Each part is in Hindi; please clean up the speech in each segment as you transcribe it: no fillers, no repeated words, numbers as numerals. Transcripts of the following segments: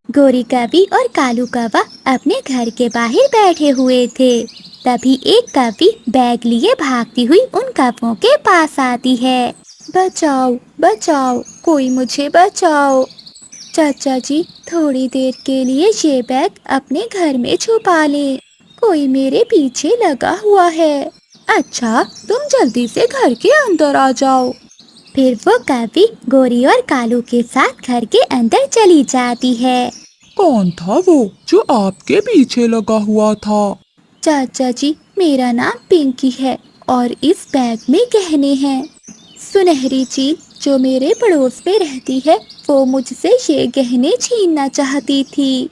गोरी कवि और कालू कौवा अपने घर के बाहर बैठे हुए थे। तभी एक कवि बैग लिए भागती हुई उन कौवों के पास आती है। बचाओ बचाओ, कोई मुझे बचाओ। चाचा जी, थोड़ी देर के लिए ये बैग अपने घर में छुपा ले, कोई मेरे पीछे लगा हुआ है। अच्छा, तुम जल्दी से घर के अंदर आ जाओ। फिर वो कवि गोरी और कालू के साथ घर के अंदर चली जाती है। कौन था वो जो आपके पीछे लगा हुआ था? चाचा जी, मेरा नाम पिंकी है और इस बैग में गहने हैं। सुनहरी चील जो मेरे पड़ोस में रहती है, वो मुझसे ये गहने छीनना चाहती थी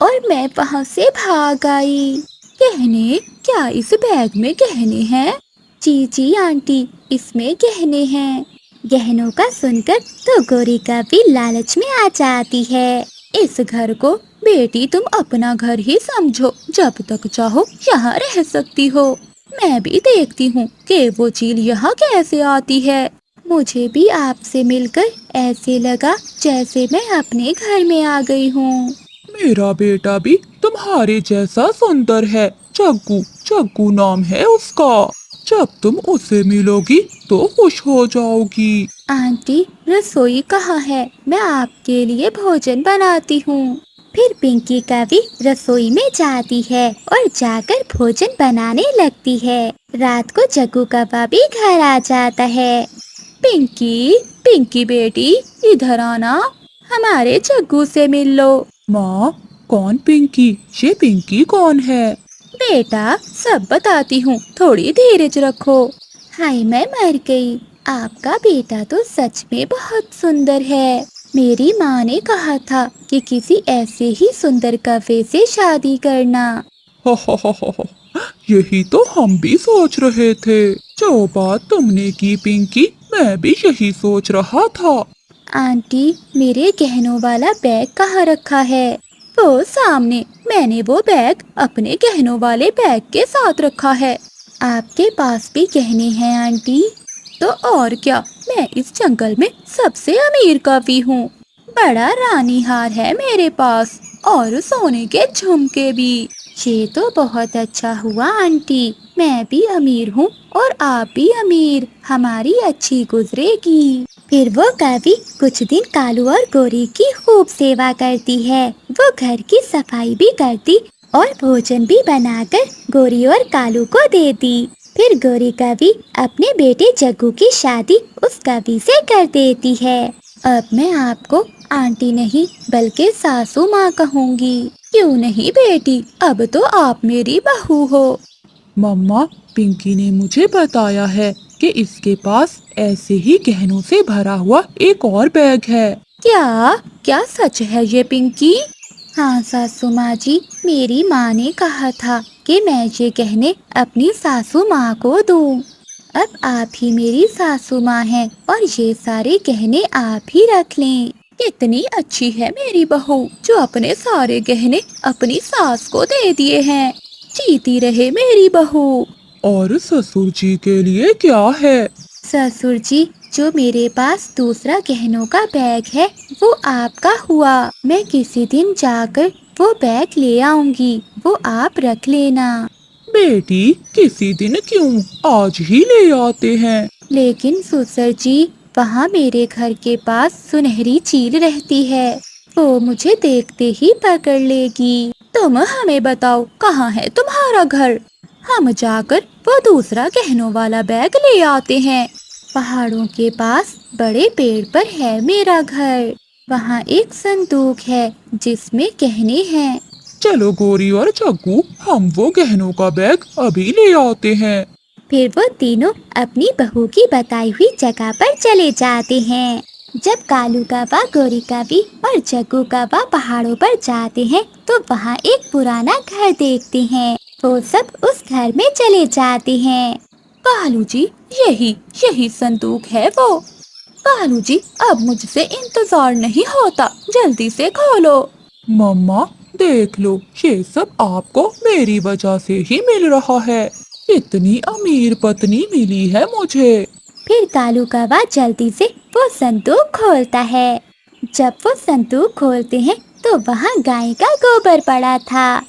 और मैं वहां से भाग आई। गहने? क्या इस बैग में गहने हैं? जी जी आंटी, इसमें गहने हैं। गहनों का सुनकर तो गोरी का भी लालच में आ जाती है। इस घर को बेटी तुम अपना घर ही समझो, जब तक चाहो यहाँ रह सकती हो। मैं भी देखती हूँ कि वो चील यहाँ कैसे आती है। मुझे भी आपसे मिलकर ऐसे लगा जैसे मैं अपने घर में आ गई हूँ। मेरा बेटा भी तुम्हारे जैसा सुंदर है। जग्गू, जग्गू नाम है उसका। जब तुम उससे मिलोगी तो खुश हो जाओगी। आंटी, रसोई कहाँ है? मैं आपके लिए भोजन बनाती हूँ। फिर पिंकी कवि रसोई में जाती है और जाकर भोजन बनाने लगती है। रात को जग्गू कौवा भी घर आ जाता है। पिंकी, पिंकी बेटी, इधर आना, हमारे जग्गू से मिल लो। माँ, कौन पिंकी? ये पिंकी कौन है? बेटा, सब बताती हूँ, थोड़ी धीरज रखो। हाय, मैं मर गई। आपका बेटा तो सच में बहुत सुंदर है। मेरी माँ ने कहा था कि किसी ऐसे ही सुंदर कौवे से शादी करना। हो, यही तो हम भी सोच रहे थे। जो बात तुमने की पिंकी, मैं भी यही सोच रहा था। आंटी, मेरे गहनों वाला बैग कहाँ रखा है? वो सामने, मैंने वो बैग अपने गहनों वाले बैग के साथ रखा है। आपके पास भी गहने हैं आंटी? तो और क्या, मैं इस जंगल में सबसे अमीर कवि हूँ। बड़ा रानी हार है मेरे पास और सोने के झुमके भी। ये तो बहुत अच्छा हुआ आंटी, मैं भी अमीर हूँ और आप भी अमीर, हमारी अच्छी गुजरेगी। फिर वो कवि कुछ दिन कालू और गोरी की खूब सेवा करती है। वो घर की सफाई भी करती और भोजन भी बनाकर गोरी और कालू को देती। फिर गोरी कवि अपने बेटे जग्गू की शादी उस कवि से कर देती है। अब मैं आपको आंटी नहीं बल्कि सासू माँ कहूँगी। क्यों नहीं बेटी, अब तो आप मेरी बहू हो। मम्मा, पिंकी ने मुझे बताया है कि इसके पास ऐसे ही गहनों से भरा हुआ एक और बैग है। क्या? क्या सच है ये पिंकी? हाँ सासू माँ जी, मेरी माँ ने कहा था कि मैं ये गहने अपनी सासू माँ को दूँ। अब आप ही मेरी सासू माँ हैं और ये सारे गहने आप ही रख लें। कितनी अच्छी है मेरी बहू, जो अपने सारे गहने अपनी सास को दे दिए हैं। जीती रहे मेरी बहू। और ससुर जी के लिए क्या है? ससुर जी, जो मेरे पास दूसरा गहनों का बैग है वो आपका हुआ। मैं किसी दिन जाकर वो बैग ले आऊंगी, वो आप रख लेना। बेटी, किसी दिन क्यों, आज ही ले आते हैं। लेकिन ससुर जी, वहाँ मेरे घर के पास सुनहरी चील रहती है, वो मुझे देखते ही पकड़ लेगी। तुम हमें बताओ, कहाँ है तुम्हारा घर? हम जाकर वो दूसरा गहनों वाला बैग ले आते हैं। पहाड़ों के पास बड़े पेड़ पर है मेरा घर। वहाँ एक संदूक है जिसमें गहने हैं। चलो गोरी और जग्गू, हम वो गहनों का बैग अभी ले आते हैं। फिर वो तीनों अपनी बहू की बताई हुई जगह पर चले जाते हैं। जब कालू कौवा, गोरी कवि और जग्गू कौवा पहाड़ों पर जाते हैं तो वहाँ एक पुराना घर देखते हैं। वो सब उस घर में चले जाते हैं। कालू जी, यही यही संदूक है वो। कालू जी, अब मुझसे इंतजार नहीं होता, जल्दी से खोलो। मम्मा, देख लो, ये सब आपको मेरी वजह से ही मिल रहा है। इतनी अमीर पत्नी मिली है मुझे। फिर कालू कौवा जल्दी से वो संदूक खोलता है। जब वो संदूक खोलते हैं तो वहाँ गाय का गोबर पड़ा था।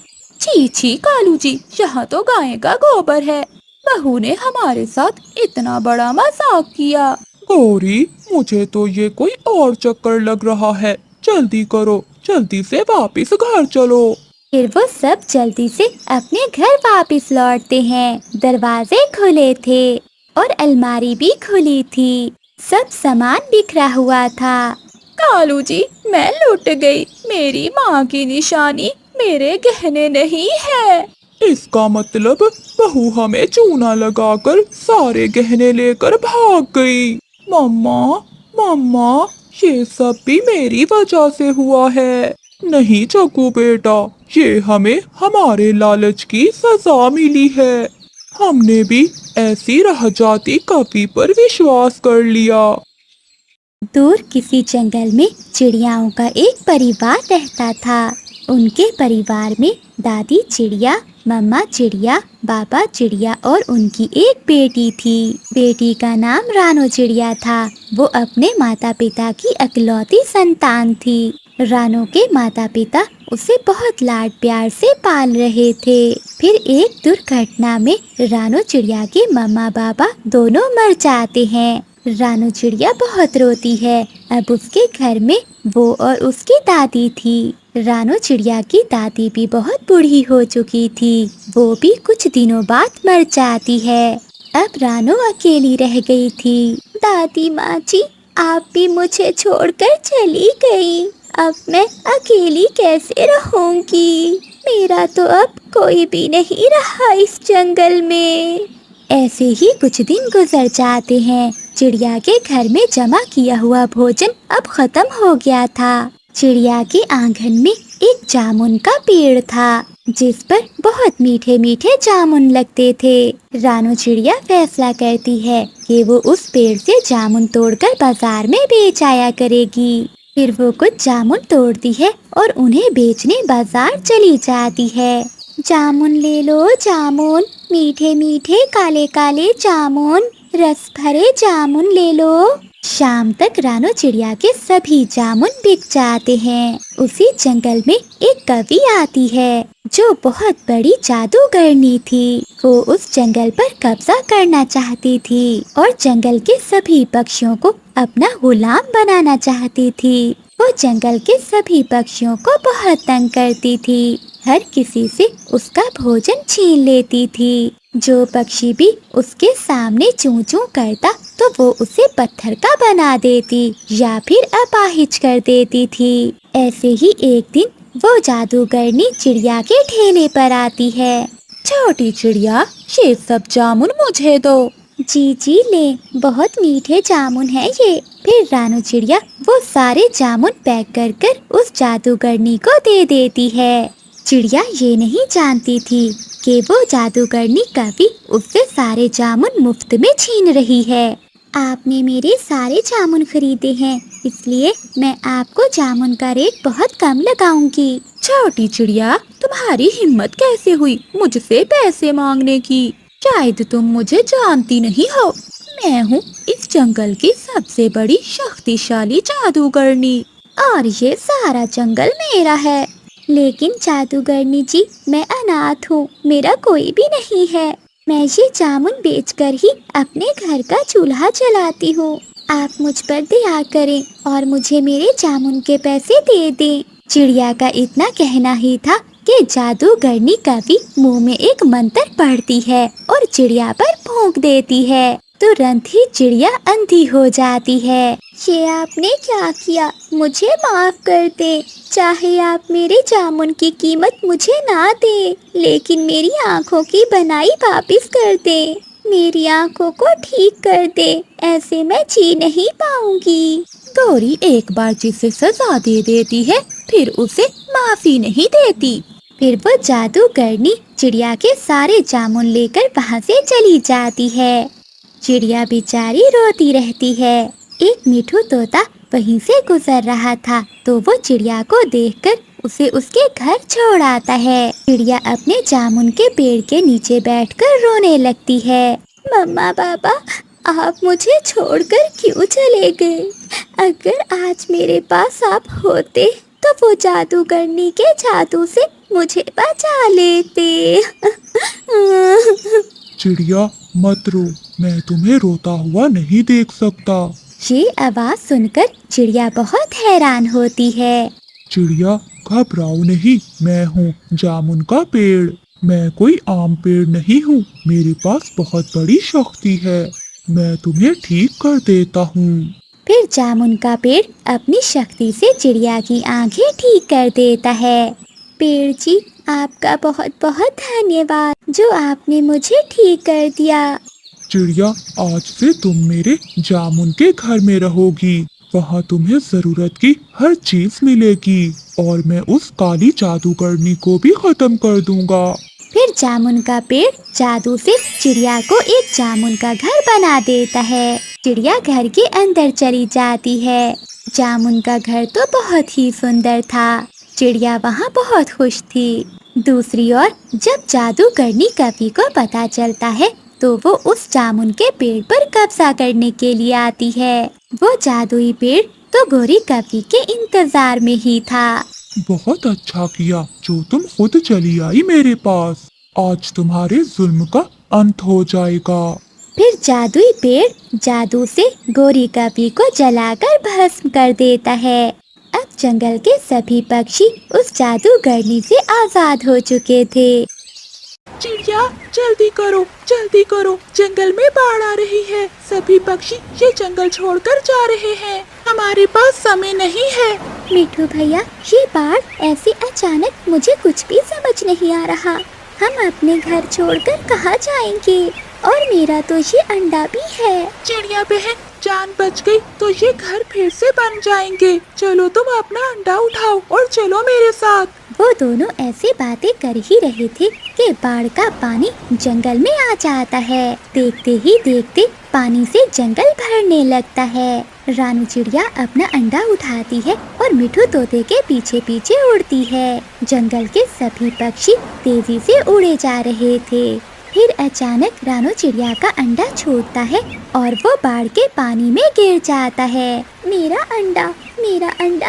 छी छी कालू जी, यहाँ तो गाय का गोबर है। बहू ने हमारे साथ इतना बड़ा मजाक किया। गौरी, मुझे तो ये कोई और चक्कर लग रहा है। जल्दी करो, जल्दी से वापस घर चलो। फिर वो सब जल्दी से अपने घर वापस लौटते हैं। दरवाजे खुले थे और अलमारी भी खुली थी। सब सामान बिखरा हुआ था। कालू जी, मैं लुट गई। मेरी माँ की निशानी मेरे गहने नहीं है। इसका मतलब बहू हमें चूना लगाकर सारे गहने लेकर भाग गई। मम्मा, मम्मा, ये सब भी मेरी वजह से हुआ है। नहीं चकू बेटा, ये हमें हमारे लालच की सजा मिली है। हमने भी ऐसी रह जाती कवि पर विश्वास कर लिया। दूर किसी जंगल में चिड़ियाओं का एक परिवार रहता था। उनके परिवार में दादी चिड़िया, मम्मा चिड़िया, बाबा चिड़िया और उनकी एक बेटी थी। बेटी का नाम रानो चिड़िया था। वो अपने माता पिता की इकलौती संतान थी। रानो के माता पिता उसे बहुत लाड प्यार से पाल रहे थे। फिर एक दुर्घटना में रानो चिड़िया के मम्मा बाबा दोनों मर जाते हैं। रानो चिड़िया बहुत रोती है। अब उसके घर में वो और उसकी दादी थी। रानो चिड़िया की दादी भी बहुत बूढ़ी हो चुकी थी। वो भी कुछ दिनों बाद मर जाती है। अब रानो अकेली रह गई थी। दादी माँ जी, आप भी मुझे छोड़कर चली गई। अब मैं अकेली कैसे रहूंगी? मेरा तो अब कोई भी नहीं रहा इस जंगल में। ऐसे ही कुछ दिन गुजर जाते हैं। चिड़िया के घर में जमा किया हुआ भोजन अब खत्म हो गया था। चिड़िया के आंगन में एक जामुन का पेड़ था, जिस पर बहुत मीठे मीठे जामुन लगते थे। रानो चिड़िया फैसला करती है कि वो उस पेड़ से जामुन तोड़कर बाजार में बेच आया करेगी। फिर वो कुछ जामुन तोड़ती है और उन्हें बेचने बाजार चली जाती है। जामुन ले लो जामुन, मीठे मीठे काले काले जामुन, रस भरे जामुन ले लो। शाम तक रानो चिड़िया के सभी जामुन बिक जाते हैं। उसी जंगल में एक कवि आती है जो बहुत बड़ी जादूगरनी थी। वो उस जंगल पर कब्जा करना चाहती थी और जंगल के सभी पक्षियों को अपना गुलाम बनाना चाहती थी। वो जंगल के सभी पक्षियों को बहुत तंग करती थी। हर किसी से उसका भोजन छीन लेती थी। जो पक्षी भी उसके सामने चूं चूं करता तो वो उसे पत्थर का बना देती या फिर अपाहिज कर देती थी। ऐसे ही एक दिन वो जादूगरनी चिड़िया के ठेले पर आती है। छोटी चिड़िया, ये सब जामुन मुझे दो। जी जी ले, बहुत मीठे जामुन है ये। फिर रानो चिड़िया वो सारे जामुन पैक कर कर उस जादूगरनी को दे देती है। चिड़िया ये नहीं जानती थी कि वो जादूगरनी कवि उससे सारे जामुन मुफ्त में छीन रही है। आपने मेरे सारे जामुन खरीदे हैं, इसलिए मैं आपको जामुन का रेट बहुत कम लगाऊंगी। छोटी चिड़िया, तुम्हारी हिम्मत कैसे हुई मुझसे पैसे मांगने की? शायद तुम मुझे जानती नहीं हो। मैं हूँ इस जंगल की सबसे बड़ी शक्तिशाली जादूगरनी और ये सारा जंगल मेरा है। लेकिन जादूगरनी जी, मैं अनाथ हूँ, मेरा कोई भी नहीं है। मैं ये जामुन बेचकर ही अपने घर का चूल्हा जलाती हूँ। आप मुझ पर दया करें और मुझे मेरे जामुन के पैसे दे दें। चिड़िया का इतना कहना ही था कि जादूगरनी कवि मुंह में एक मंत्र पढ़ती है और चिड़िया पर फूंक देती है। तुरंत ही चिड़िया अंधी हो जाती है। ये आपने क्या किया? मुझे माफ कर दे। चाहे आप मेरे जामुन की कीमत मुझे ना दे, लेकिन मेरी आँखों की बनाई वापस कर दे। मेरी आँखों को ठीक कर दे, ऐसे मैं जी नहीं पाऊंगी। गौरी एक बार जिसे सजा दे देती है फिर उसे माफी नहीं देती। फिर वो जादूगरनी चिड़िया के सारे जामुन लेकर वहाँ से चली जाती है। चिड़िया बेचारी रोती रहती है। एक मिठू तोता वहीं से गुजर रहा था तो वो चिड़िया को देखकर उसे उसके घर छोड़ आता है। चिड़िया अपने जामुन के पेड़ के नीचे बैठकर रोने लगती है। मम्मा पापा, आप मुझे छोड़कर क्यों चले गए? अगर आज मेरे पास आप होते तो तो वो जादूगरनी के जादू से मुझे बचा लेते। चिड़िया मत रो, मैं तुम्हें रोता हुआ नहीं देख सकता। ये आवाज सुनकर चिड़िया बहुत हैरान होती है। चिड़िया घबराओ नहीं, मैं हूँ जामुन का पेड़। मैं कोई आम पेड़ नहीं हूँ, मेरे पास बहुत बड़ी शक्ति है। मैं तुम्हें ठीक कर देता हूँ। फिर जामुन का पेड़ अपनी शक्ति से चिड़िया की आंखें ठीक कर देता है। पेड़ जी, आपका बहुत बहुत धन्यवाद, जो आपने मुझे ठीक कर दिया। चिड़िया आज से तुम मेरे जामुन के घर में रहोगी। वहाँ तुम्हें जरूरत की हर चीज मिलेगी और मैं उस काली जादूगरनी को भी खत्म कर दूंगा। फिर जामुन का पेड़ जादू से चिड़िया को एक जामुन का घर बना देता है। चिड़िया घर के अंदर चली जाती है। जामुन का घर तो बहुत ही सुंदर था। चिड़िया वहाँ बहुत खुश थी। दूसरी ओर जब जादूगरनी कवि को पता चलता है तो वो उस जामुन के पेड़ पर कब्जा करने के लिए आती है। वो जादुई पेड़ तो गोरी कवि के इंतजार में ही था। बहुत अच्छा किया जो तुम खुद चली आई मेरे पास। आज तुम्हारे जुल्म का अंत हो जाएगा। फिर जादुई पेड़ जादू से गोरी कवि को जलाकर भस्म कर देता है। अब जंगल के सभी पक्षी उस जादूगरनी से आजाद हो चुके थे। चिड़िया जल्दी करो, जंगल में बाढ़ आ रही है। सभी पक्षी ये जंगल छोड़कर जा रहे हैं। हमारे पास समय नहीं है। मिठू भैया, ये बाढ़ ऐसे अचानक मुझे कुछ भी समझ नहीं आ रहा। हम अपने घर छोड़कर कहाँ जाएंगे? और मेरा तो ये अंडा भी है। चिड़िया बहन, जान बच गई तो ये घर फिर से बन जाएंगे। चलो तुम अपना अंडा उठाओ और चलो मेरे साथ। वो दोनों ऐसे बातें कर ही रहे थे कि बाढ़ का पानी जंगल में आ जाता है। देखते ही देखते पानी से जंगल भरने लगता है। रानू चिड़िया अपना अंडा उठाती है और मिठू तोते के पीछे पीछे उड़ती है। जंगल के सभी पक्षी तेजी से उड़े जा रहे थे। फिर अचानक रानू चिड़िया का अंडा छूटता है और वो बाढ़ के पानी में गिर जाता है। मेरा अंडा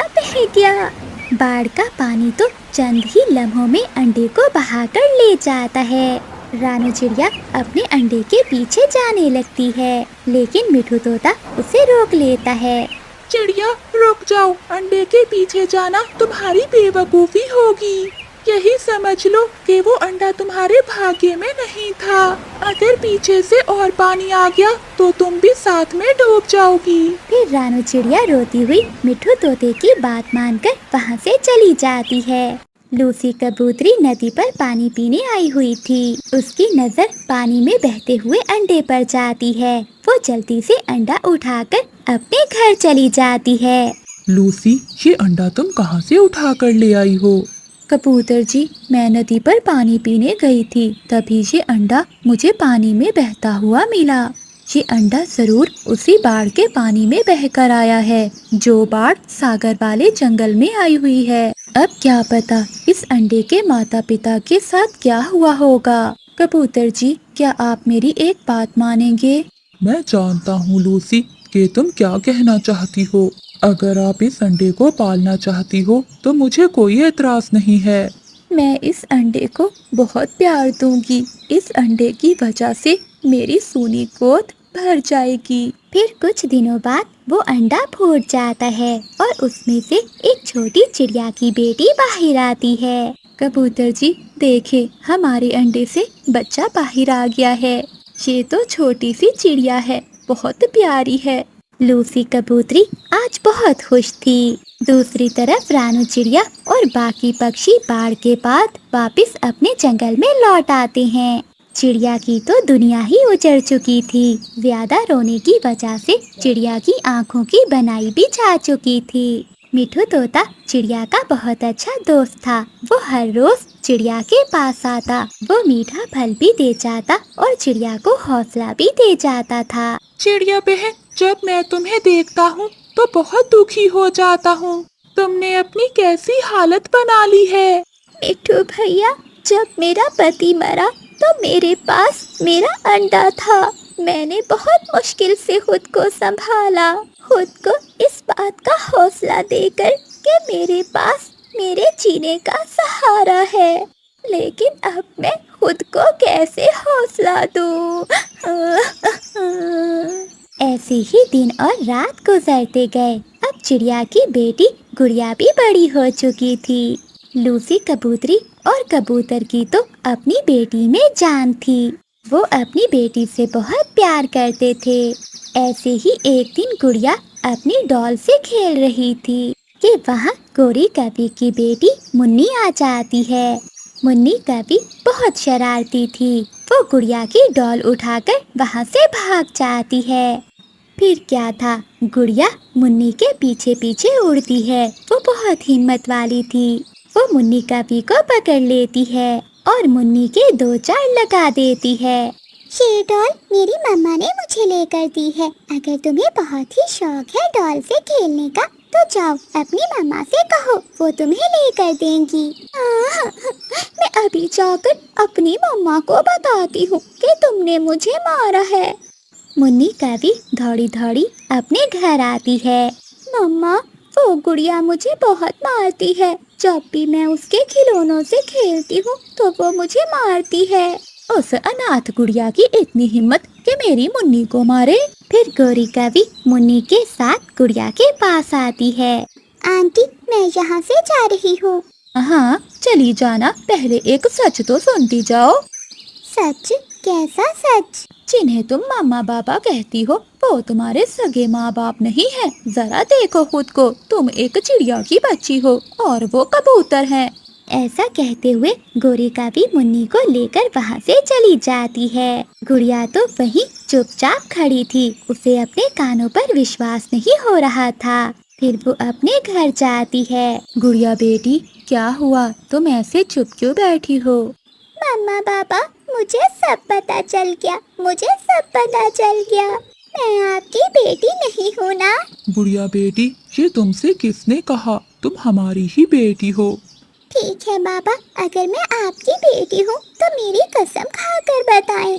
बह गया। बाढ़ का पानी तो चंद ही लम्हों में अंडे को बहाकर ले जाता है। रानू चिड़िया अपने अंडे के पीछे जाने लगती है, लेकिन मिठू तोता उसे रोक लेता है। चिड़िया रुक जाओ, अंडे के पीछे जाना तुम्हारी बेवकूफी होगी। यही समझ लो कि वो अंडा तुम्हारे भाग्य में नहीं था। अगर पीछे से और पानी आ गया तो तुम भी साथ में डूब जाओगी। फिर रानू चिड़िया रोती हुई मिठू तोते की बात मानकर वहाँ से चली जाती है। लूसी कबूतरी नदी पर पानी पीने आई हुई थी। उसकी नजर पानी में बहते हुए अंडे पर जाती है। वो जल्दी से अंडा उठाकर अपने घर चली जाती है। लूसी, ये अंडा तुम कहाँ से उठा कर ले आई हो? कबूतर जी, मैं नदी पर पानी पीने गई थी, तभी ये अंडा मुझे पानी में बहता हुआ मिला। ये अंडा जरूर उसी बाढ़ के पानी में बहकर आया है, जो बाढ़ सागर वाले जंगल में आई हुई है। अब क्या पता इस अंडे के माता पिता के साथ क्या हुआ होगा। कबूतर जी, क्या आप मेरी एक बात मानेंगे? मैं जानता हूँ लूसी कि तुम क्या कहना चाहती हो। अगर आप इस अंडे को पालना चाहती हो तो मुझे कोई एतराज नहीं है। मैं इस अंडे को बहुत प्यार दूंगी। इस अंडे की वजह से मेरी सूनी गोद भर जाएगी। फिर कुछ दिनों बाद वो अंडा फूट जाता है और उसमें से एक छोटी चिड़िया की बेटी बाहर आती है। कबूतर जी, देखे हमारे अंडे से बच्चा बाहर आ गया है। ये तो छोटी सी चिड़िया है, बहुत प्यारी है। लूसी कबूतरी आज बहुत खुश थी। दूसरी तरफ रानू चिड़िया और बाकी पक्षी बाढ़ के बाद वापस अपने जंगल में लौट आते हैं। चिड़िया की तो दुनिया ही उजड़ चुकी थी। ज्यादा रोने की वजह से चिड़िया की आंखों की बनाई भी जा चुकी थी। मिठू तोता चिड़िया का बहुत अच्छा दोस्त था। वो हर रोज चिड़िया के पास आता। वो मीठा फल भी दे जाता और चिड़िया को हौसला भी दे जाता था। चिड़िया बहन, जब मैं तुम्हें देखता हूँ तो बहुत दुखी हो जाता हूँ। तुमने अपनी कैसी हालत बना ली है। मिठू भैया, जब मेरा पति मरा तो मेरे पास मेरा अंडा था। मैंने बहुत मुश्किल से खुद को संभाला, खुद को इस बात का हौसला देकर कि मेरे पास मेरे जीने का सहारा है, लेकिन अब मैं खुद को कैसे हौसला दूं? ऐसे ही दिन और रात गुजरते गए। अब चिड़िया की बेटी गुड़िया भी बड़ी हो चुकी थी। लूसी कबूतरी और कबूतर की तो अपनी बेटी में जान थी। वो अपनी बेटी से बहुत प्यार करते थे। ऐसे ही एक दिन गुड़िया अपनी डॉल से खेल रही थी कि वहाँ गोरी कवि की बेटी मुन्नी आ जाती है। मुन्नी कवि बहुत शरारती थी। वो गुड़िया की डॉल उठाकर वहाँ से भाग जाती है। फिर क्या था, गुड़िया मुन्नी के पीछे पीछे उड़ती है। वो बहुत हिम्मत वाली थी। वो मुन्नी कवि को पकड़ लेती है और मुन्नी के दो चार लगा देती है। ये डॉल मेरी मम्मा ने मुझे लेकर दी है। अगर तुम्हें बहुत ही शौक है डॉल से खेलने का तो जाओ अपनी मम्मा से कहो, वो तुम्हें लेकर देंगी। मैं अभी जाकर अपनी मम्मा को बताती हूँ कि तुमने मुझे मारा है। मुन्नी कवि दौड़ी दौड़ी अपने घर आती है। मम्मा, वो गुड़िया मुझे बहुत मारती है। जब भी मैं उसके खिलौनों से खेलती हूँ तो वो मुझे मारती है। उस अनाथ गुड़िया की इतनी हिम्मत कि मेरी मुन्नी को मारे। फिर गोरी कवि मुन्नी के साथ गुड़िया के पास आती है। आंटी, मैं यहाँ से जा रही हूँ। हाँ, चली जाना, पहले एक सच तो सुनती जाओ। सच? कैसा सच? जिन्हें तुम मामा बाबा कहती हो वो तुम्हारे सगे माँ बाप नहीं है। जरा देखो खुद को, तुम एक चिड़िया की बच्ची हो और वो कबूतर है। ऐसा कहते हुए गोरी कवि मुन्नी को लेकर वहाँ से चली जाती है। गुड़िया तो वहीं चुपचाप खड़ी थी। उसे अपने कानों पर विश्वास नहीं हो रहा था। फिर वो अपने घर जाती है। गुड़िया बेटी, क्या हुआ? तुम ऐसे चुप क्यों बैठी हो? मम्मा पापा, मुझे सब पता चल गया। मुझे सब पता चल गया। मैं आपकी बेटी नहीं हूँ ना। गुड़िया बेटी, ये तुमसे किसने कहा? तुम हमारी ही बेटी हो। ठीक है बाबा, अगर मैं आपकी बेटी हूँ तो मेरी कसम खाकर बताएं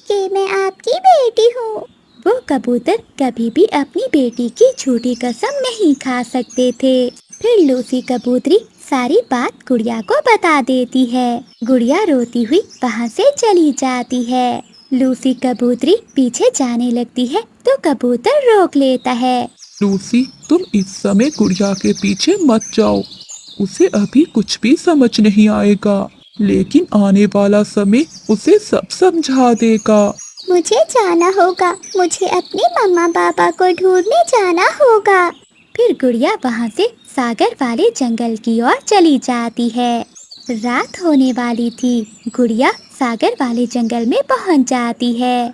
कि मैं आपकी बेटी हूँ। वो कबूतर कभी भी अपनी बेटी की झूठी कसम नहीं खा सकते थे। फिर लूसी कबूतरी सारी बात गुड़िया को बता देती है। गुड़िया रोती हुई वहाँ से चली जाती है। लूसी कबूतरी पीछे जाने लगती है तो कबूतर रोक लेता है। लूसी, तुम इस समय गुड़िया के पीछे मत जाओ। उसे अभी कुछ भी समझ नहीं आएगा, लेकिन आने वाला समय उसे सब समझा देगा। मुझे जाना होगा। मुझे अपने मम्मा पापा को ढूंढने जाना होगा। फिर गुड़िया वहाँ से सागर वाले जंगल की ओर चली जाती है। रात होने वाली थी। गुड़िया सागर वाले जंगल में पहुँच जाती है।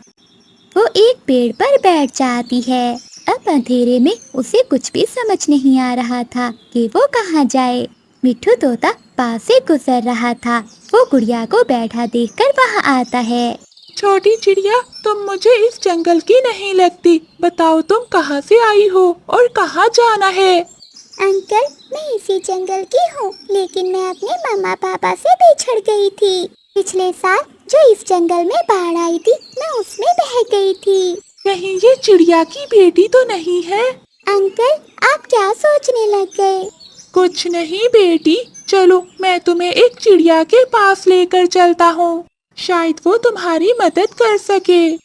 वो एक पेड़ पर बैठ जाती है। अब अंधेरे में उसे कुछ भी समझ नहीं आ रहा था कि वो कहाँ जाए। मिट्ठू तोता पास से गुजर रहा था। वो गुड़िया को बैठा देखकर वहाँ आता है। छोटी चिड़िया, तुम मुझे इस जंगल की नहीं लगती। बताओ तुम कहाँ से आई हो और कहाँ जाना है? अंकल, मैं इसी जंगल की हूँ, लेकिन मैं अपने मम्मा पापा से बिछड़ गई थी। पिछले साल जो इस जंगल में बाढ़ आई थी, मैं उसमें बह गई थी। कहीं ये चिड़िया की बेटी तो नहीं है? अंकल, आप क्या सोचने लग गए? कुछ नहीं बेटी, चलो मैं तुम्हें एक चिड़िया के पास लेकर चलता हूँ। शायद वो तुम्हारी मदद कर सके।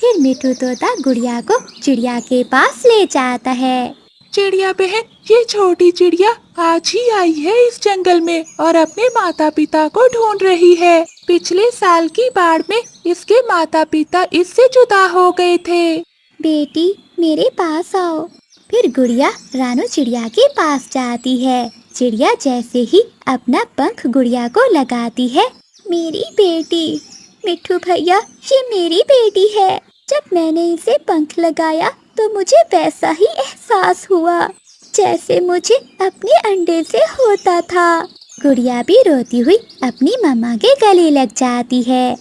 फिर मिट्ठू तोता गुड़िया को चिड़िया के पास ले जाता है। चिड़िया बहन, ये छोटी चिड़िया आज ही आई है इस जंगल में और अपने माता पिता को ढूंढ रही है। पिछले साल की बाढ़ में इसके माता पिता इससे जुदा हो गए थे। बेटी, मेरे पास आओ। फिर गुड़िया रानू चिड़िया के पास जाती है। चिड़िया जैसे ही अपना पंख गुड़िया को लगाती है, मेरी बेटी, मिट्ठू भैया, ये मेरी बेटी है। जब मैंने इसे पंख लगाया तो मुझे वैसा ही एहसास हुआ जैसे मुझे अपने अंडे से होता था। गुड़िया भी रोती हुई अपनी मम्मा के गले लग जाती है।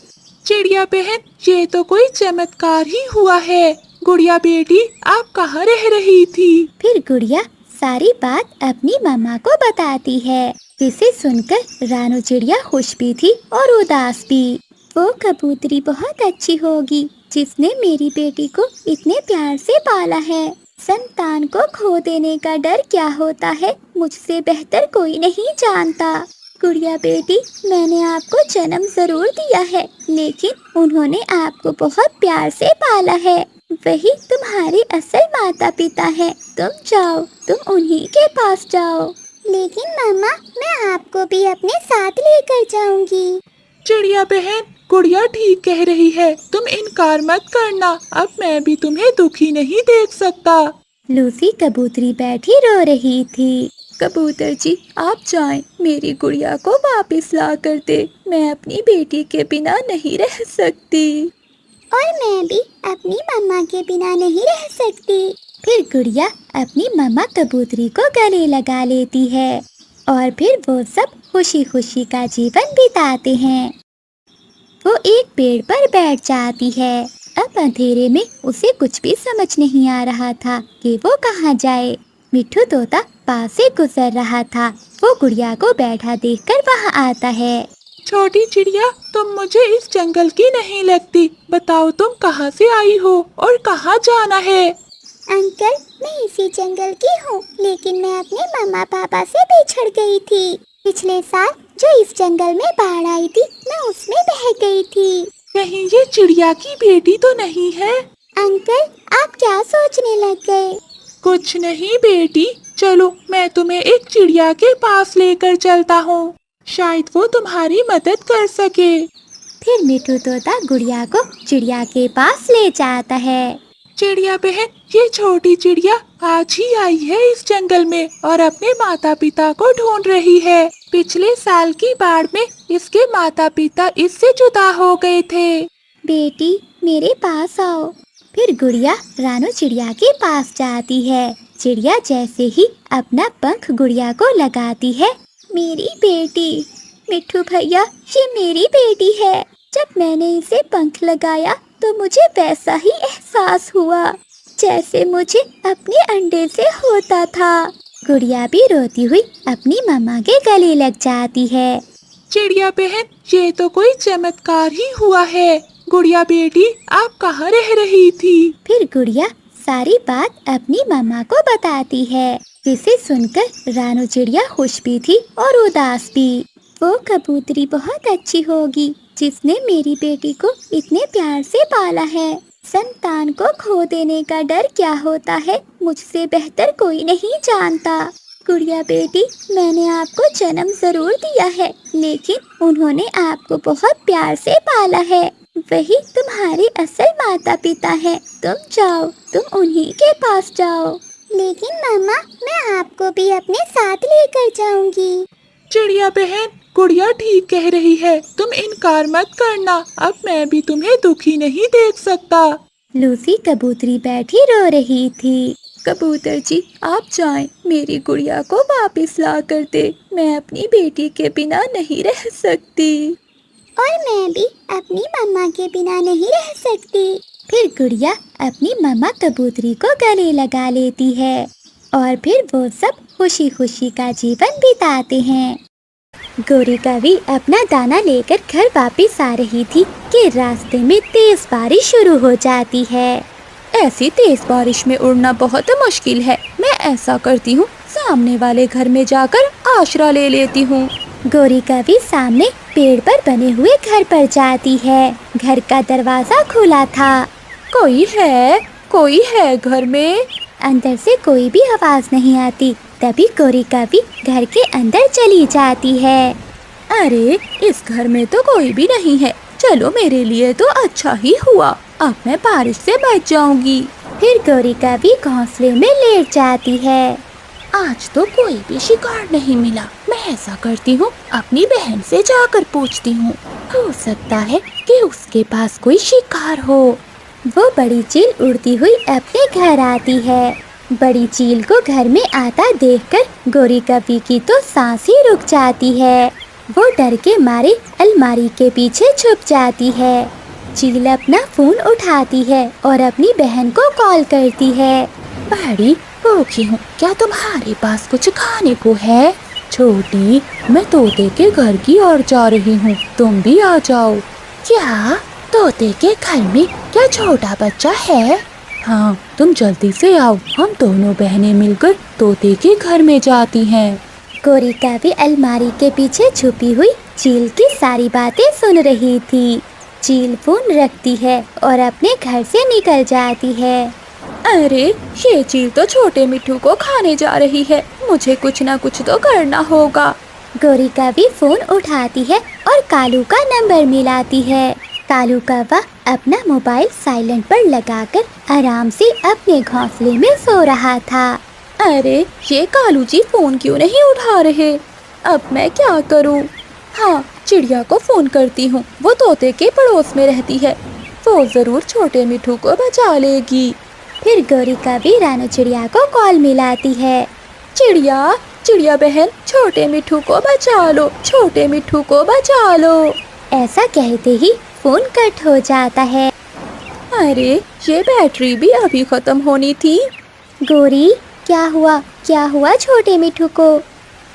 चिड़िया बहन, ये तो कोई चमत्कार ही हुआ है। गुड़िया बेटी, आप कहाँ रह रही थी? फिर गुड़िया सारी बात अपनी मम्मा को बताती है। इसे सुनकर रानू चिड़िया खुश भी थी और उदास भी। वो कबूतरी बहुत अच्छी होगी जिसने मेरी बेटी को इतने प्यार से पाला है। संतान को खो देने का डर क्या होता है, मुझसे बेहतर कोई नहीं जानता। गुड़िया बेटी, मैंने आपको जन्म जरूर दिया है, लेकिन उन्होंने आपको बहुत प्यार से पाला है। वही तुम्हारे असल माता पिता हैं। तुम जाओ, तुम उन्हीं के पास जाओ। लेकिन मामा, मैं आपको भी अपने साथ लेकर जाऊंगी। चिड़िया बहन, गुड़िया ठीक कह रही है, तुम इनकार मत करना। अब मैं भी तुम्हें दुखी नहीं देख सकता। लूसी कबूतरी बैठी रो रही थी। कबूतर जी, आप जाएं, मेरी गुड़िया को वापस ला कर दे। मैं अपनी बेटी के बिना नहीं रह सकती। और मैं भी अपनी मम्मा के बिना नहीं रह सकती। फिर गुड़िया अपनी मम्मा कबूतरी को गले लगा लेती है और फिर वो सब खुशी खुशी का जीवन बिताते हैं। वो एक पेड़ पर बैठ जाती है। अब अंधेरे में उसे कुछ भी समझ नहीं आ रहा था कि वो कहाँ जाए। मिट्ठू तोता पास से गुजर रहा था। वो गुड़िया को बैठा देखकर वहाँ आता है। छोटी चिड़िया, तुम मुझे इस जंगल की नहीं लगती। बताओ तुम कहाँ से आई हो और कहाँ जाना है? अंकल, मैं इसी जंगल की हूँ, लेकिन मैं अपने मम्मा पापा से बिछड़ गई थी। पिछले साल जो इस जंगल में बाढ़ आई थी, मैं उसमें बह गई थी। कहीं ये चिड़िया की बेटी तो नहीं है? अंकल, आप क्या सोचने लग गए? कुछ नहीं बेटी, चलो मैं तुम्हें एक चिड़िया के पास लेकर चलता हूँ। शायद वो तुम्हारी मदद कर सके। फिर मिट्ठू तोता गुड़िया को चिड़िया के पास ले जाता है। चिड़िया बहन, ये छोटी चिड़िया आज ही आई है इस जंगल में और अपने माता पिता को ढूंढ रही है। पिछले साल की बाढ़ में इसके माता पिता इससे जुदा हो गए थे। बेटी, मेरे पास आओ। फिर गुड़िया रानू चिड़िया के पास जाती है। चिड़िया जैसे ही अपना पंख गुड़िया को लगाती है, मेरी बेटी। मिट्ठू भैया, ये मेरी बेटी है। जब मैंने इसे पंख लगाया तो मुझे वैसा ही एहसास हुआ जैसे मुझे अपने अंडे से होता था। गुड़िया भी रोती हुई अपनी मम्मा के गले लग जाती है। चिड़िया बहन, ये तो कोई चमत्कार ही हुआ है। गुड़िया बेटी, आप कहाँ रह रही थी? फिर गुड़िया सारी बात अपनी मम्मा को बताती है, जिसे सुनकर रानू चिड़िया खुश भी थी और उदास भी। वो कबूतरी बहुत अच्छी होगी जिसने मेरी बेटी को इतने प्यार से पाला है। संतान को खो देने का डर क्या होता है, मुझसे बेहतर कोई नहीं जानता। गुड़िया बेटी, मैंने आपको जन्म जरूर दिया है, लेकिन उन्होंने आपको बहुत प्यार से पाला है। वही तुम्हारे असल माता पिता हैं। तुम जाओ, तुम उन्हीं के पास जाओ। लेकिन मामा, मैं आपको भी अपने साथ लेकर जाऊंगी। चिड़िया बहन, गुड़िया ठीक कह रही है, तुम इनकार मत करना। अब मैं भी तुम्हें दुखी नहीं देख सकता। लूसी कबूतरी बैठी रो रही थी। कबूतर जी, आप जाएं, मेरी गुड़िया को वापस ला कर दे। मैं अपनी बेटी के बिना नहीं रह सकती। और मैं भी अपनी मम्मा के बिना नहीं रह सकती। फिर गुड़िया अपनी मम्मा कबूतरी को गले लगा लेती है और फिर वो सब खुशी खुशी का जीवन बिताते हैं। गोरी कवि अपना दाना लेकर घर वापस आ रही थी कि रास्ते में तेज बारिश शुरू हो जाती है। ऐसी तेज बारिश में उड़ना बहुत मुश्किल है। मैं ऐसा करती हूँ, सामने वाले घर में जाकर आश्रय ले लेती हूँ। गोरी कवि सामने पेड़ पर बने हुए घर पर जाती है। घर का दरवाजा खुला था। कोई है घर में? अंदर से कोई भी आवाज नहीं आती। तभी गोरी कवि घर के अंदर चली जाती है। अरे, इस घर में तो कोई भी नहीं है। चलो, मेरे लिए तो अच्छा ही हुआ। अब मैं बारिश से बच जाऊंगी। फिर गोरी कवि घोंसले में लेट जाती है। आज तो कोई भी शिकार नहीं मिला। मैं ऐसा करती हूँ, अपनी बहन से जाकर पूछती हूँ। हो सकता है कि उसके पास कोई शिकार हो। वो बड़ी चील उड़ती हुई अपने घर आती है। बड़ी चील को घर में आता देखकर गोरी कवि की तो सांस ही रुक जाती है। वो डर के मारे अलमारी के पीछे छुप जाती है। चील अपना फोन उठाती है और अपनी बहन को कॉल करती है। बड़ी भूखी हूँ, क्या तुम्हारे पास कुछ खाने को है? छोटी, मैं तोते के घर की ओर जा रही हूँ, तुम भी आ जाओ। क्या तोते के घर में क्या छोटा बच्चा है? हाँ, तुम जल्दी से आओ, हम दोनों बहनें मिलकर तोते के घर में जाती हैं। गोरी का भी अलमारी के पीछे छुपी हुई चील की सारी बातें सुन रही थी। चील फोन रखती है और अपने घर से निकल जाती है। अरे, ये चील तो छोटे मिट्ठू को खाने जा रही है, मुझे कुछ ना कुछ तो करना होगा। गोरी का भी फोन उठाती है और कालू का नंबर मिलाती है। कालू कौवा अपना मोबाइल साइलेंट पर लगाकर आराम से अपने घोंसले में सो रहा था। अरे, ये कालू जी फोन क्यों नहीं उठा रहे? अब मैं क्या करूं? हाँ, चिड़िया को फोन करती हूँ, वो तोते के पड़ोस में रहती है, वो जरूर छोटे मिट्ठू को बचा लेगी। फिर गोरी का भी रानू चिड़िया को कॉल मिलाती है। चिड़िया, चिड़िया बहन, छोटे मिट्ठू को बचा लो, छोटे मिट्ठू को बचा लो। ऐसा कहते ही फोन कट हो जाता है। अरे, ये बैटरी भी अभी खत्म होनी थी। गोरी, क्या हुआ छोटे मिट्ठू को?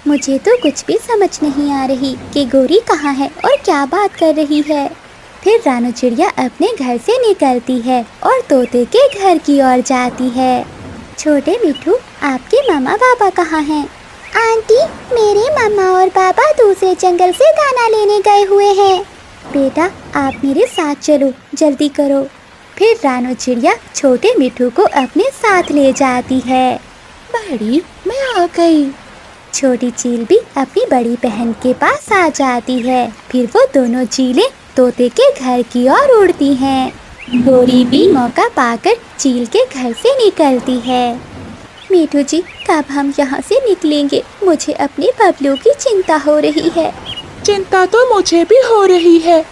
मुझे तो कुछ भी समझ नहीं आ रही कि गोरी कहाँ है और क्या बात कर रही है। फिर रानू चिड़िया अपने घर से निकलती है और तोते के घर की ओर जाती है। छोटे मिट्ठू, आपके मामा पापा कहाँ हैं? आंटी, मेरे मामा और पापा दूसरे जंगल से दाना लेने गए हुए हैं। बेटा, आप मेरे साथ चलो, जल्दी करो। फिर रानू चिड़िया छोटे मिट्ठू को अपने साथ ले जाती है। बड़ी, मैं आ गई। छोटी चील भी अपनी बड़ी बहन के पास आ जाती है। फिर वो दोनों चीलें तोते के घर की ओर उड़ती हैं। गोरी भी मौका पाकर चील के घर से निकलती है। मिट्ठू जी, कब हम यहाँ से निकलेंगे? मुझे अपने बबलू की चिंता हो रही है। चिंता तो मुझे भी हो रही है।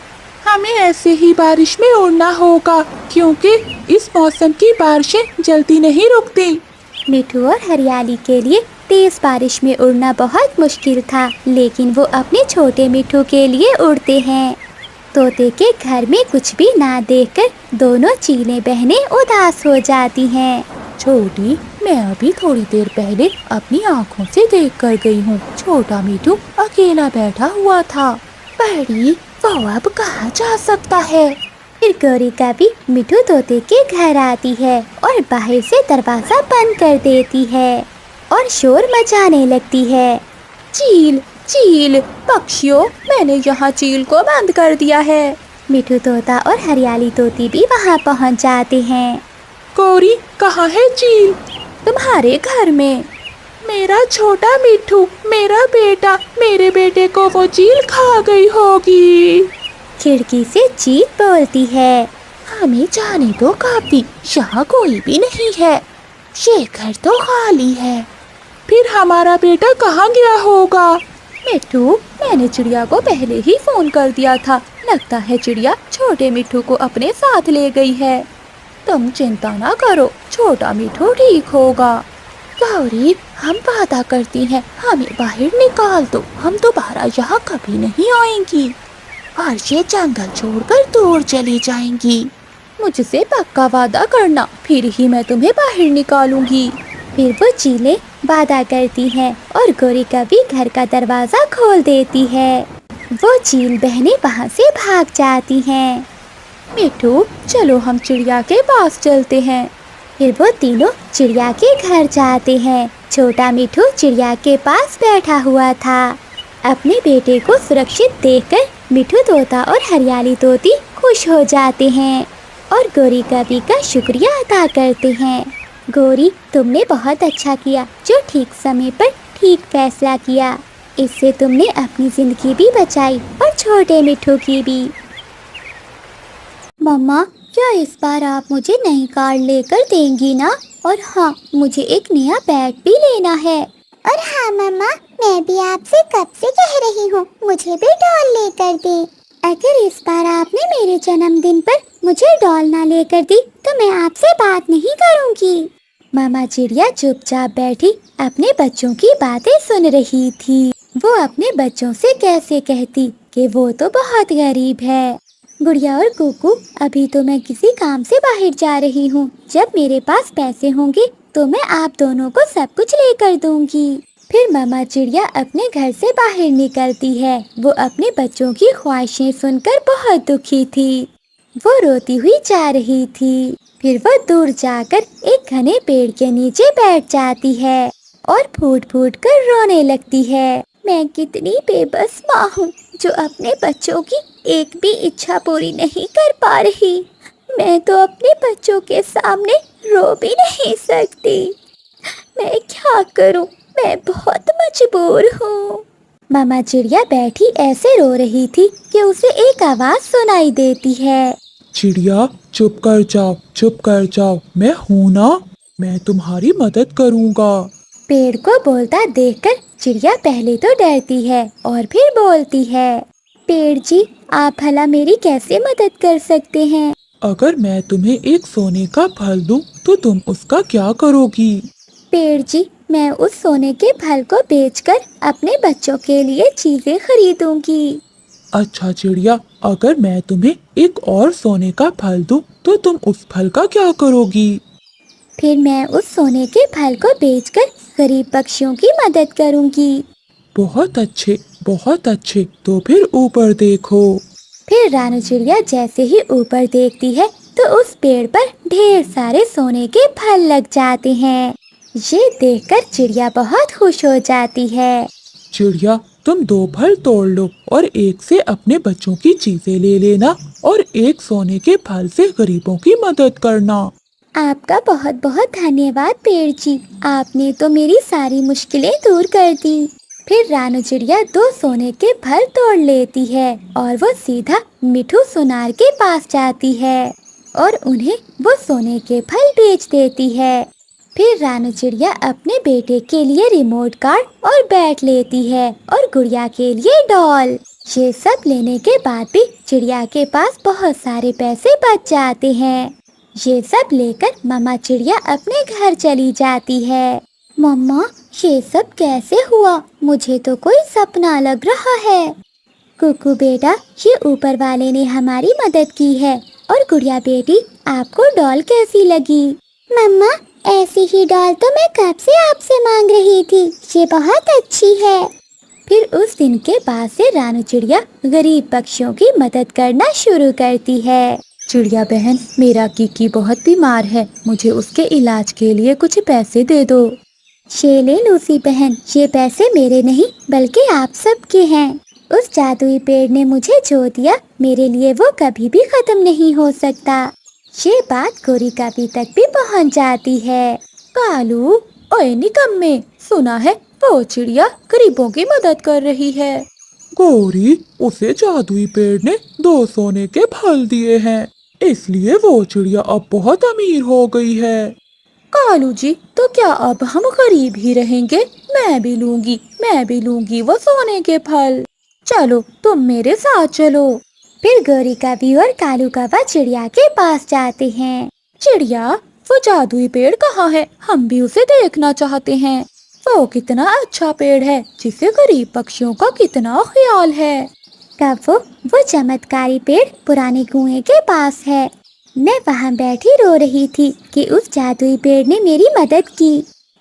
हमें ऐसे ही बारिश में उड़ना होगा, क्योंकि इस मौसम की बारिशें जल्दी नहीं रुकती। मिट्ठू और हरियाली के लिए तेज बारिश में उड़ना बहुत मुश्किल था, लेकिन वो अपने छोटे मिट्ठू के लिए उड़ते हैं। तोते के घर में कुछ भी ना देखकर दोनों चीलें बहनें उदास हो जाती हैं। छोटी, मैं अभी थोड़ी देर पहले अपनी आँखों से देख कर गई हूँ, छोटा मिट्ठू अकेला बैठा हुआ था। बड़ी, वो अब कहाँ जा सकता है? फिर गोरी का भी मिट्ठू तोते के घर आती है और बाहर से दरवाजा बंद कर देती है और शोर मचाने लगती है। चील, चील, पक्षियों, मैंने यहाँ चील को बंद कर दिया है। मिट्ठू तोता और हरियाली तोती भी वहाँ पहुँच जाते हैं। गोरी, कहाँ है चील? तुम्हारे घर में। मेरा छोटा मिट्ठू, मेरा बेटा, मेरे बेटे को वो चील खा गई होगी। खिड़की से चील बोलती है। हमें जाने दो काफी, यहाँ कोई भी नहीं है, ये घर तो खाली है। फिर हमारा बेटा कहाँ गया होगा? मिट्ठू, मैंने चिड़िया को पहले ही फोन कर दिया था, लगता है चिड़िया छोटे मिट्ठू को अपने साथ ले गई है। तुम चिंता ना करो, छोटा मिट्ठू ठीक होगा। गौरी, हम वादा करती हैं, हमें बाहर निकाल दो, हम दोबारा यहाँ कभी नहीं आएंगी और ये जंगल छोड़कर दूर चली जाएंगी। मुझसे पक्का वादा करना, फिर ही मैं तुम्हें बाहर निकालूंगी। फिर वो चीलें वादा करती हैं और गोरी का भी घर का दरवाजा खोल देती है। वो चील बहनें वहाँ से भाग जाती हैं। मिट्ठू, चलो हम चिड़िया के पास चलते हैं। फिर वो तीनों चिड़िया के घर जाते हैं। छोटा मिट्ठू चिड़िया के पास बैठा हुआ था। अपने बेटे को सुरक्षित देखकर मिट्ठू तोता और हरियाली तोती खुश हो जाते हैं और गोरी कवि का शुक्रिया अदा करते हैं। गोरी, तुमने बहुत अच्छा किया जो ठीक समय पर ठीक फैसला किया। इससे तुमने अपनी जिंदगी भी बचाई और छोटे मिट्ठू की भी। मम्मा, क्या इस बार आप मुझे नई कार लेकर देंगी ना? और हाँ, मुझे एक नया बैग भी लेना है। और हाँ मम्मा, मैं भी आपसे कब से कह रही हूँ, मुझे भी डॉल लेकर दे। अगर इस बार आपने मेरे जन्मदिन पर मुझे डॉल ना लेकर दी तो मैं आपसे बात नहीं करूँगी। मामा चिड़िया चुपचाप बैठी अपने बच्चों की बातें सुन रही थी। वो अपने बच्चों से कैसे कहती कि वो तो बहुत गरीब है। गुड़िया और कुकू, अभी तो मैं किसी काम से बाहर जा रही हूँ, जब मेरे पास पैसे होंगे तो मैं आप दोनों को सब कुछ लेकर दूंगी। फिर मामा चिड़िया अपने घर से बाहर निकलती है। वो अपने बच्चों की ख्वाहिशें सुनकर बहुत दुखी थी। वो रोती हुई जा रही थी। फिर वो दूर जाकर एक घने पेड़ के नीचे बैठ जाती है और फूट फूट कर रोने लगती है। मैं कितनी बेबस माँ हूँ जो अपने बच्चों की एक भी इच्छा पूरी नहीं कर पा रही। मैं तो अपने बच्चों के सामने रो भी नहीं सकती। मैं क्या करूँ? मैं बहुत मजबूर हूँ। मामा चिड़िया बैठी ऐसे रो रही थी कि उसे एक आवाज सुनाई देती है। चिड़िया चुप कर जाओ, चुप कर जाओ, मैं हूँ ना, मैं तुम्हारी मदद करूँगा। पेड़ को बोलता देखकर चिड़िया पहले तो डरती है और फिर बोलती है, पेड़ जी, आप भला मेरी कैसे मदद कर सकते हैं? अगर मैं तुम्हें एक सोने का फल दूं तो तुम उसका क्या करोगी? पेड़ जी, मैं उस सोने के फल को बेचकर अपने बच्चों के लिए चीजें खरीदूंगी। अच्छा चिड़िया, अगर मैं तुम्हें एक और सोने का फल दूं तो तुम उस फल का क्या करोगी? फिर मैं उस सोने के फल को बेचकर गरीब पक्षियों की मदद करूंगी। बहुत अच्छे, बहुत अच्छे, तो फिर ऊपर देखो। फिर रानू चिड़िया जैसे ही ऊपर देखती है तो उस पेड़ पर ढेर सारे सोने के फल लग जाते हैं। ये देखकर चिड़िया बहुत खुश हो जाती है। चिड़िया, तुम 2 फल तोड़ लो और एक से अपने बच्चों की चीजें ले लेना और एक सोने के फल से गरीबों की मदद करना। आपका बहुत बहुत धन्यवाद पेड़ जी, आपने तो मेरी सारी मुश्किलें दूर कर दी। फिर रानू चिड़िया 2 सोने के फल तोड़ लेती है और वो सीधा मिठू सुनार के पास जाती है और उन्हें वो सोने के फल बेच देती है। फिर रानू चिड़िया अपने बेटे के लिए रिमोट कार और बैट लेती है और गुड़िया के लिए डॉल। ये सब लेने के बाद भी चिड़िया के पास बहुत सारे पैसे बच जाते हैं। ये सब लेकर मामा चिड़िया अपने घर चली जाती है। मम्मा, ये सब कैसे हुआ? मुझे तो कोई सपना लग रहा है। कुकू बेटा, ये ऊपर वाले ने हमारी मदद की है। और गुड़िया बेटी, आपको डॉल कैसी लगी? मम्मा, ऐसी ही डॉल तो मैं कब से आपसे मांग रही थी, ये बहुत अच्छी है। फिर उस दिन के बाद से रानू चिड़िया गरीब पक्षियों की मदद करना शुरू करती है। चिड़िया बहन, मेरा कीकी बहुत बीमार है, मुझे उसके इलाज के लिए कुछ पैसे दे दो। ये ले लूसी बहन, ये पैसे मेरे नहीं बल्कि आप सबके हैं। उस जादुई पेड़ ने मुझे जो दिया, मेरे लिए वो कभी भी खत्म नहीं हो सकता। ये बात गोरी काफी तक भी पहुंच जाती है। कालू, ओए निकम्मे, सुना है वो चिड़िया गरीबों की मदद कर रही है। गौरी, उसे जादुई पेड़ ने 2 सोने के फल दिए हैं, इसलिए वो चिड़िया अब बहुत अमीर हो गई है। कालू जी, तो क्या अब हम गरीब ही रहेंगे? मैं भी लूंगी वो सोने के फल। चलो, तुम मेरे साथ चलो। फिर गौरी कवि और कालू कौवा चिड़िया के पास जाते हैं। चिड़िया, वो जादुई पेड़ कहाँ है? हम भी उसे देखना चाहते हैं। वो कितना अच्छा पेड़ है जिसे गरीब पक्षियों का कितना ख्याल है। कव्वो, वो चमत्कारी पेड़ पुराने कुएं के पास है। मैं वहाँ बैठी रो रही थी कि उस जादुई पेड़ ने मेरी मदद की।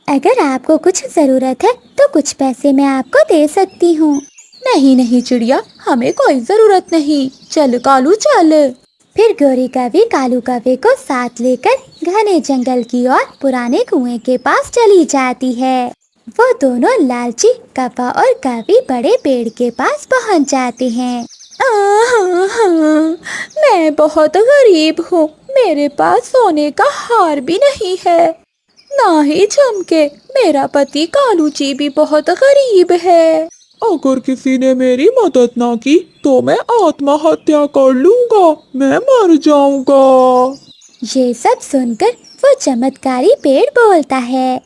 अगर आपको कुछ जरूरत है तो कुछ पैसे मैं आपको दे सकती हूँ। नहीं नहीं चिड़िया, हमें कोई जरूरत नहीं। चल कालू चल। फिर गौरी कवि कालू कौवे को साथ लेकर घने जंगल की ओर पुराने कुएं के पास चली जाती है। वो दोनों लालची कौवा और कवि बड़े पेड़ के पास पहुंच जाते हैं। मैं बहुत गरीब हूँ, मेरे पास सोने का हार भी नहीं है, ना ही झुमके। मेरा पति कालू जी भी बहुत गरीब है। अगर किसी ने मेरी मदद ना की तो मैं आत्महत्या कर लूँगा, मैं मर जाऊँगा। ये सब सुनकर वो चमत्कारी पेड़ बोलता है।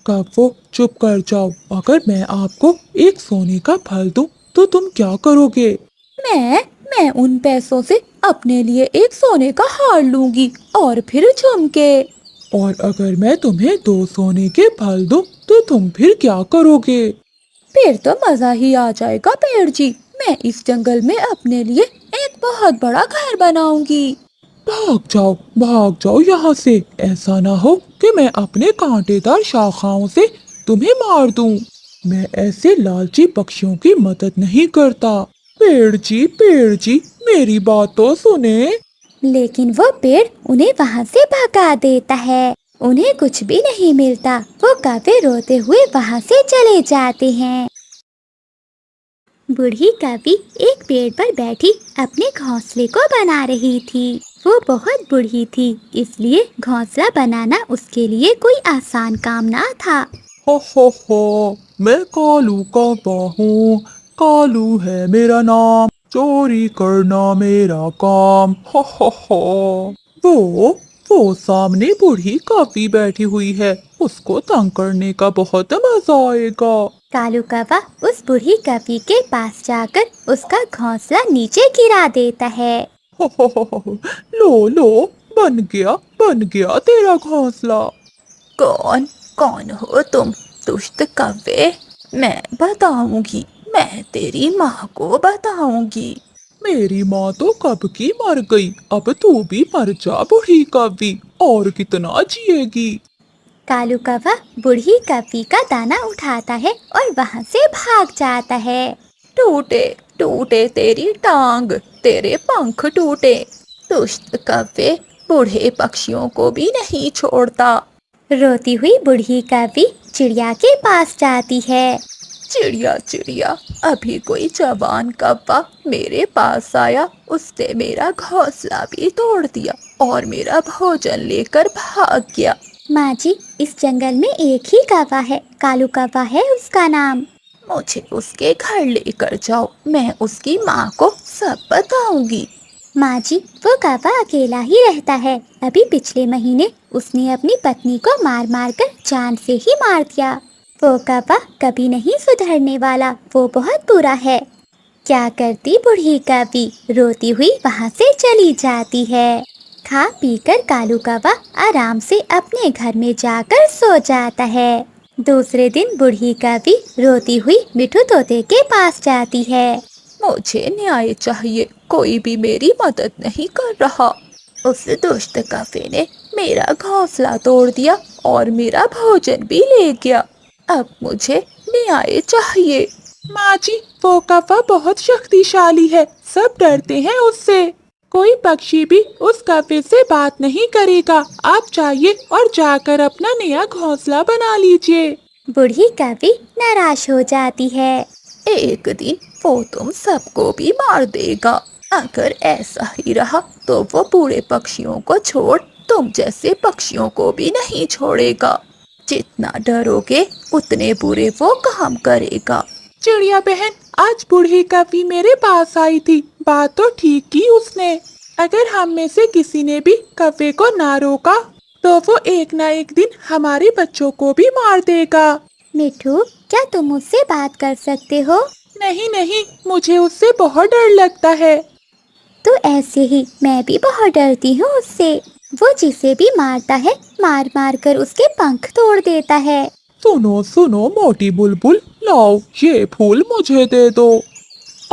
कव्वो, चुप कर जाओ, अगर मैं आपको एक सोने का फल दूं तो तुम क्या करोगे? मैं उन पैसों से अपने लिए एक सोने का हार लूंगी और फिर झुमके। और अगर मैं तुम्हें 2 सोने के फल दूं तो तुम फिर क्या करोगे? फिर तो मजा ही आ जाएगा पेड़ जी। मैं इस जंगल में अपने लिए एक बहुत बड़ा घर बनाऊंगी। भाग जाओ यहाँ से, ऐसा ना हो कि मैं अपने कांटेदार शाखाओं से तुम्हें मार दूं। मैं ऐसे लालची पक्षियों की मदद नहीं करता। पेड़ जी, मेरी बात तो सुने। लेकिन वो पेड़ उन्हें वहाँ से भगा देता है। उन्हें कुछ भी नहीं मिलता। वो कौवे रोते हुए वहाँ से चले जाते हैं। बूढ़ी कौवी एक पेड़ पर बैठी अपने घोंसले को बना रही थी। वो बहुत बूढ़ी थी, इसलिए घोंसला बनाना उसके लिए कोई आसान काम ना था। हो, मैं कालू कौवा हूँ, कालू है मेरा नाम, चोरी करना मेरा काम। हो, वो सामने बूढ़ी कौवी बैठी हुई है, उसको तंग करने का बहुत मजा आएगा। कालू कौवा उस बूढ़ी कौवी के पास जाकर उसका घोंसला नीचे गिरा देता है। हो, लो, बन गया तेरा घोंसला। कौन कौन हो तुम, दुष्ट कौवे? मैं बताऊंगी, मैं तेरी माँ को बताऊंगी। मेरी माँ तो कब की मर गई, अब तू भी मर जा बूढ़ी कौवी, और कितना जिएगी। कालू कौवा बूढ़ी कौवी का दाना उठाता है और वहाँ से भाग जाता है। टूटे तेरी टांग, तेरे पंख टूटे। दुष्ट कौवे बूढ़े पक्षियों को भी नहीं छोड़ता। रोती हुई बूढ़ी कौवी चिड़िया के पास जाती है। चिड़िया, अभी कोई जवान कौवा मेरे पास आया, उसने मेरा घोंसला भी तोड़ दिया और मेरा भोजन लेकर भाग गया। माँ जी, इस जंगल में एक ही कौवा है, कालू कौवा है उसका नाम। मुझे उसके घर लेकर जाओ, मैं उसकी माँ को सब बताऊंगी। माँ जी, वो कौवा अकेला ही रहता है। अभी पिछले महीने उसने अपनी पत्नी को मार मार कर जान से ही मार दिया। वो कौवा कभी नहीं सुधरने वाला, वो बहुत बुरा है। क्या करती बूढ़ी कौवी रोती हुई वहाँ से चली जाती है। खा पीकर कालू कौवा आराम से अपने घर में जाकर सो जाता है। दूसरे दिन बूढ़ी कौवी रोती हुई मिठू तोते के पास जाती है। मुझे न्याय चाहिए, कोई भी मेरी मदद नहीं कर रहा। उस दुष्ट कौवे ने मेरा घोंसला तोड़ दिया और मेरा भोजन भी ले गया। अब मुझे न्याय चाहिए। माँ जी, वो कौवा बहुत शक्तिशाली है, सब डरते हैं उससे। कोई पक्षी भी उस कौवे से बात नहीं करेगा। आप जाइए और जाकर अपना नया घोंसला बना लीजिए। बूढ़ी कौवी नाराज हो जाती है। एक दिन वो तुम सबको भी मार देगा। अगर ऐसा ही रहा तो वो पूरे पक्षियों को छोड़ तुम जैसे पक्षियों को भी नहीं छोड़ेगा। जितना डरोगे उतने बुरे वो काम करेगा। चिड़िया बहन, आज बूढ़ी कौवी मेरे पास आई थी, बात तो ठीक की उसने। अगर हम में से किसी ने भी कौवे को ना रोका तो वो एक ना एक दिन हमारे बच्चों को भी मार देगा। मिठू, क्या तुम मुझसे बात कर सकते हो? नहीं, मुझे उससे बहुत डर लगता है। तो ऐसे ही मैं भी बहुत डरती हूँ उससे। वो जिसे भी मारता है मार मार कर उसके पंख तोड़ देता है। सुनो मोटी बुलबुल, लाओ ये फूल मुझे दे दो।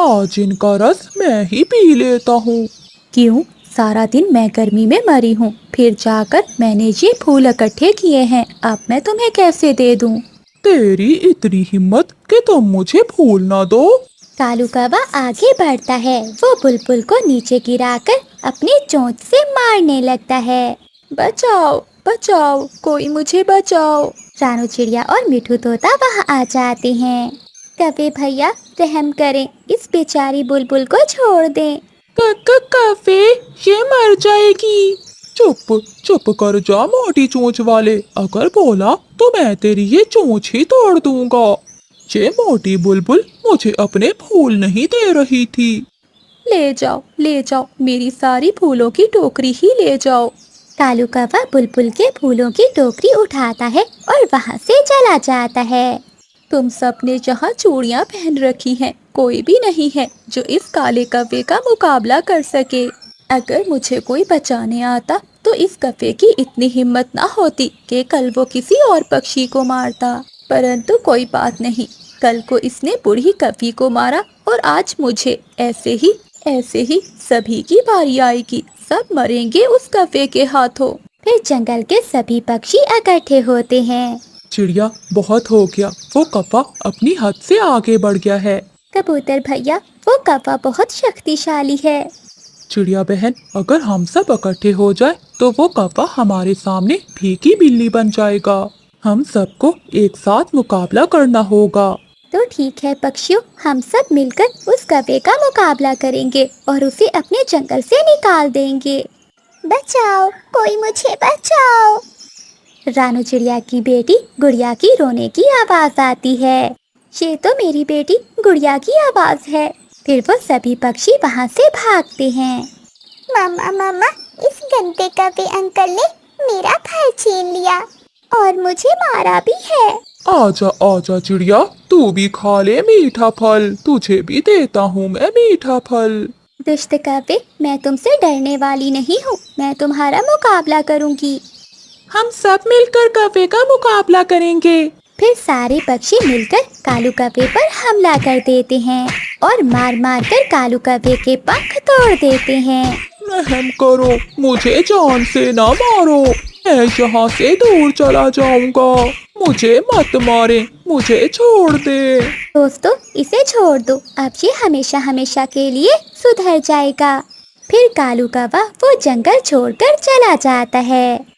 आज इनका रस मैं ही पी लेता हूँ। क्यों? सारा दिन मैं गर्मी में मरी हूँ, फिर जाकर मैंने ये फूल इकट्ठे किए हैं, अब मैं तुम्हें कैसे दे दूँ? तेरी इतनी हिम्मत कि तुम मुझे फूल ना दो? कालू कौवा आगे बढ़ता है। वो बुलबुल को नीचे गिराकर अपनी चोंच से मारने लगता है। बचाओ, कोई मुझे बचाओ। रानू चिड़िया और मिठू तोता वहाँ आ जाते हैं। कौवे भैया, रहम करें, इस बेचारी बुलबुल को छोड़ दें। कौवे, ये मर जाएगी। चुप कर जा मोटी चोंच वाले, अगर बोला तो मैं तेरी ये चोंच ही तोड़ दूंगा। ये मोटी बुलबुल मुझे अपने फूल नहीं दे रही थी। ले जाओ, मेरी सारी फूलों की टोकरी ही ले जाओ। कालू कौवा बुलबुल के फूलों की टोकरी उठाता है और वहाँ से चला जाता है। तुम सब ने जहाँ चूड़ियाँ पहन रखी हैं, कोई भी नहीं है जो इस काले कौवे का मुकाबला कर सके। अगर मुझे कोई बचाने आता तो इस कौवे की इतनी हिम्मत ना होती कि कल वो किसी और पक्षी को मारता। परंतु कोई बात नहीं, कल को इसने बूढ़ी कौवी को मारा और आज मुझे। ऐसे ही सभी की बारी आएगी, सब मरेंगे उस कौवे के हाथों। फिर जंगल के सभी पक्षी इकट्ठे होते हैं। चिड़िया, बहुत हो गया, वो कौवा अपनी हद से आगे बढ़ गया है। कबूतर भैया, वो कौवा बहुत शक्तिशाली है। चिड़िया बहन, अगर हम सब इकट्ठे हो जाए तो वो कौवा हमारे सामने फीकी बिल्ली बन जाएगा। हम सबको एक साथ मुकाबला करना होगा। तो ठीक है पक्षियों, हम सब मिलकर उस कौवे का मुकाबला करेंगे और उसे अपने जंगल से निकाल देंगे। बचाओ, कोई मुझे बचाओ। रानू चिड़िया की बेटी गुड़िया की रोने की आवाज आती है। ये तो मेरी बेटी गुड़िया की आवाज है। फिर वो सभी पक्षी वहाँ से भागते हैं। मामा मामा, इस गंदे कौवे अंकल ने मेरा फल छीन लिया और मुझे मारा भी है। आजा आजा चिड़िया, तू भी खा ले मीठा फल, तुझे भी देता हूँ मैं मीठा फल। दुष्ट कौवे, मैं तुमसे डरने वाली नहीं हूँ, मैं तुम्हारा मुकाबला करूँगी। हम सब मिलकर कौवे का मुकाबला करेंगे। फिर सारे पक्षी मिलकर कालू कौवे पर हमला कर देते हैं और मार मार कर कालू कौवे के पंख तोड़ देते हैं। रहम करो, मुझे जान से ना मारो, मैं यहाँ से दूर चला जाऊंगा। मुझे मत मारे, मुझे छोड़ दे। दोस्तों, इसे छोड़ दो, अब ये हमेशा हमेशा के लिए सुधर जाएगा। फिर कालू कौवा वो जंगल छोड़कर चला जाता है।